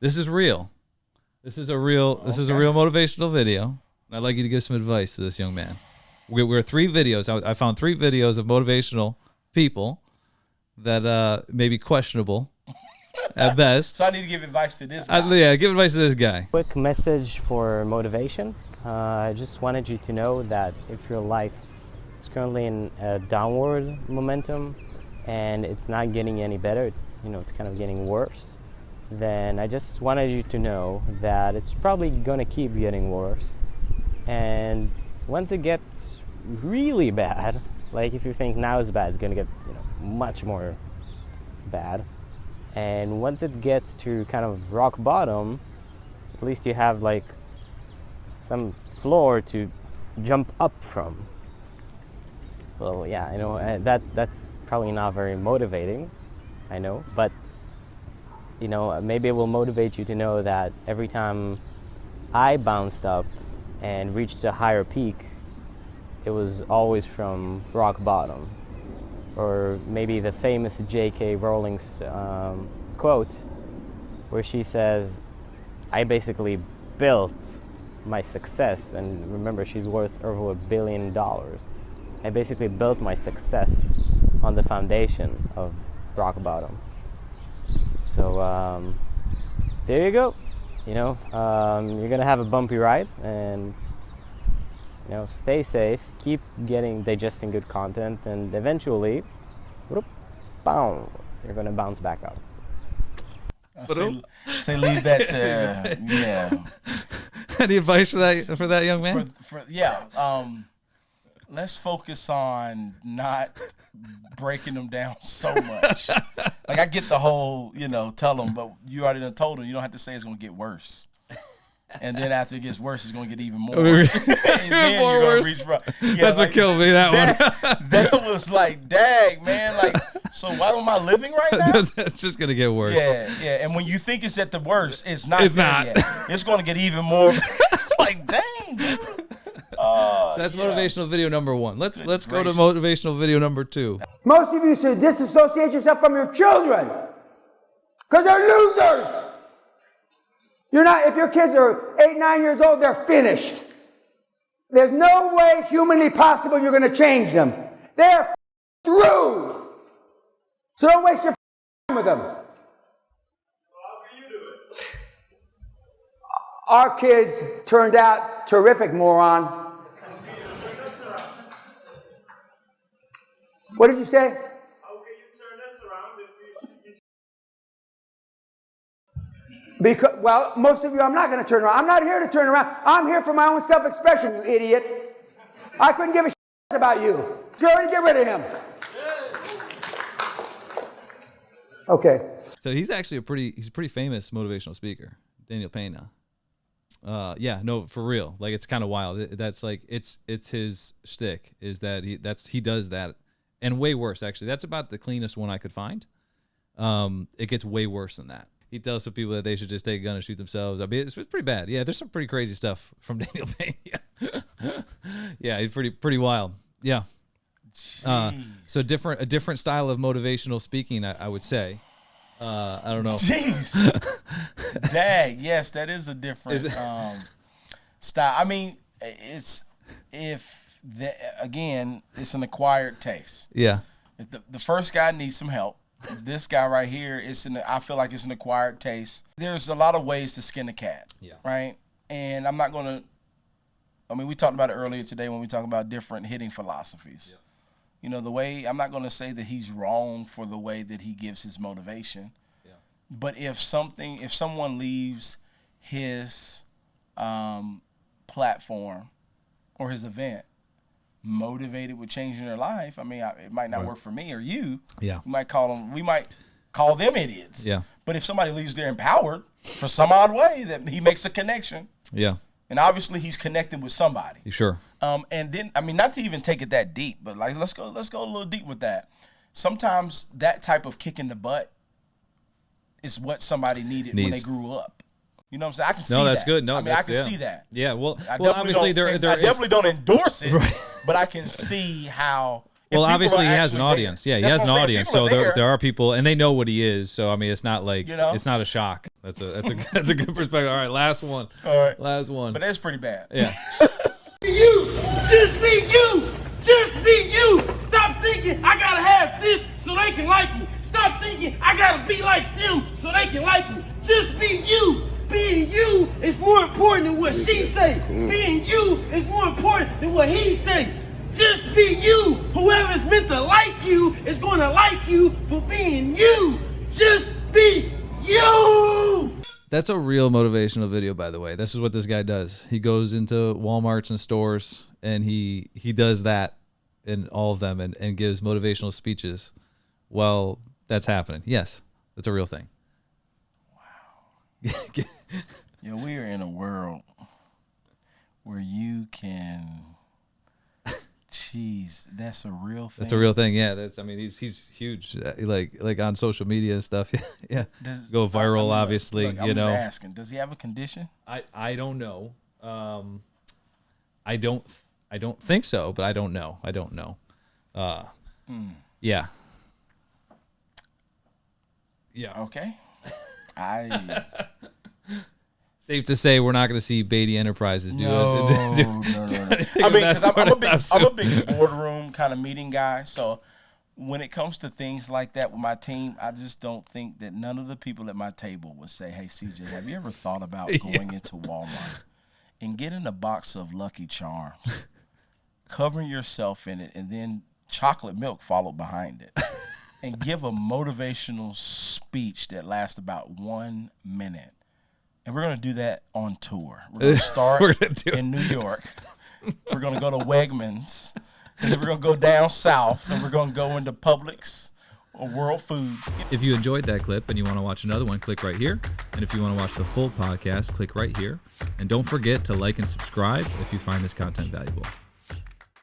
This is real. This is a real motivational video. I'd like you to give some advice to this young man. We're 3 videos. I found 3 videos of motivational people that may be questionable at best. So I need to give advice to this guy. Yeah, give advice to this guy. Quick message for motivation. I just wanted you to know that if your life is currently in a downward momentum and it's not getting any better, it's kind of getting worse, then I just wanted you to know that it's probably gonna keep getting worse. And once it gets really bad, like if you think now is bad, it's gonna get much more bad. And once it gets to kind of rock bottom, at least you have like some floor to jump up from. Well, yeah, I know that's probably not very motivating, I know, but maybe it will motivate you to know that every time I bounced up and reached a higher peak, it was always from rock bottom. Or maybe the famous J.K. Rowling's quote, where she says, I basically built my success, and remember, she's worth over $1 billion. I basically built my success on the foundation of rock bottom. So there you go. You're gonna have a bumpy ride, and stay safe, keep digesting good content, and eventually, boom, you're gonna bounce back up. Say leave that to yeah. Any advice for that young man? Let's focus on not breaking them down so much. Like, I get the whole, tell them, but you already done told them. You don't have to say it's going to get worse. And then after it gets worse, it's going to get even more. And then more worse. That's what killed me, that one. That was like, dang, man. Like, so why am I living right now? It's just going to get worse. Yeah. And when you think it's at the worst, it's not. Yet. It's going to get even more. It's like, dang, dude. So that's motivational video number 1. Let's go to motivational video number 2. Most of you should disassociate yourself from your children because they're losers. You're not. If your kids are 8, 9 years old, they're finished. There's no way humanly possible you're going to change them. They're through. So don't waste your time with them. How can you do it? Our kids turned out terrific, moron. What did you say? How can you turn this around if you Because, well, most of you, I'm not going to turn around. I'm not here to turn around. I'm here for my own self-expression, you idiot. I couldn't give a shit about you. Go ahead and get rid of him. Okay. So he's actually a pretty famous motivational speaker, Daniel Pena. For real. Like, it's kind of wild. That's like it's his shtick, is that he does that, and way worse actually. That's about the cleanest one I could find. It gets way worse than that. He tells some people that they should just take a gun and shoot themselves. I mean, it's pretty bad. Yeah, there's some pretty crazy stuff from Daniel Pena. Yeah, he's pretty wild. Yeah. So a different style of motivational speaking, I would say. I don't know. Jeez. Dang, yes, that is a different style. I mean, it's an acquired taste. Yeah. If the first guy needs some help. This guy right here, I feel like it's an acquired taste. There's a lot of ways to skin a cat, right? And I'm not going to, we talked about it earlier today when we talked about different hitting philosophies. Yeah. I'm not going to say that he's wrong for the way that he gives his motivation. Yeah. But if someone leaves his platform or his event motivated with changing their life, it might not work for me or you. Yeah. We might call them idiots. Yeah. But if somebody leaves there empowered for some odd way, that he makes a connection. Yeah. And obviously he's connected with somebody. Sure. And then, not to even take it that deep, but like, let's go a little deep with that. Sometimes that type of kick in the butt is what somebody needed when they grew up. You know what I'm saying? I can see that. No, that's good. No, I can see that. Yeah, well, obviously I definitely don't endorse it, right. But I can see how Well, people obviously are he has an actually audience. there. Yeah, he That's has what an I'm saying. audience. People So are there are people, and they know what he is. So I mean, it's not like it's not a shock. That's a that's a good perspective. All right, last one. All right. Last one. But that's pretty bad. Yeah. You, just be you, just be you. Stop thinking I gotta have this so they can like me. Stop thinking I gotta be like them so they can like me. Just be you. Being you is more important than what she say. Being you is more important than what he say. Just be you. Whoever's meant to like you is going to like you for being you. Just be you. That's a real motivational video, by the way. This is what this guy does. He goes into Walmarts and stores, and he does that in all of them and gives motivational speeches while that's happening. Yes, that's a real thing. Yeah, we are in a world where you can. Jeez, that's a real thing. That's a real thing. Yeah, I mean, he's huge. Like on social media and stuff. Yeah, go viral. Look, obviously, I'm you just know. asking, does he have a condition? I don't know. I don't think so, but I don't know. Yeah. Yeah. Okay. Safe to say we're not going to see Beatty Enterprises do No. it. I mean, because I'm a big boardroom kind of meeting guy. So when it comes to things like that with my team, I just don't think that none of the people at my table would say, "Hey, CJ, have you ever thought about going into Walmart and getting a box of Lucky Charms, covering yourself in it, and then chocolate milk followed behind it, and give a motivational speech that lasts about 1 minute?" And we're going to do that on tour. We're going to start in New York. We're going to go to Wegmans. And then we're going to go down south. And we're going to go into Publix or World Foods. If you enjoyed that clip and you want to watch another one, click right here. And if you want to watch the full podcast, click right here. And don't forget to like and subscribe if you find this content valuable.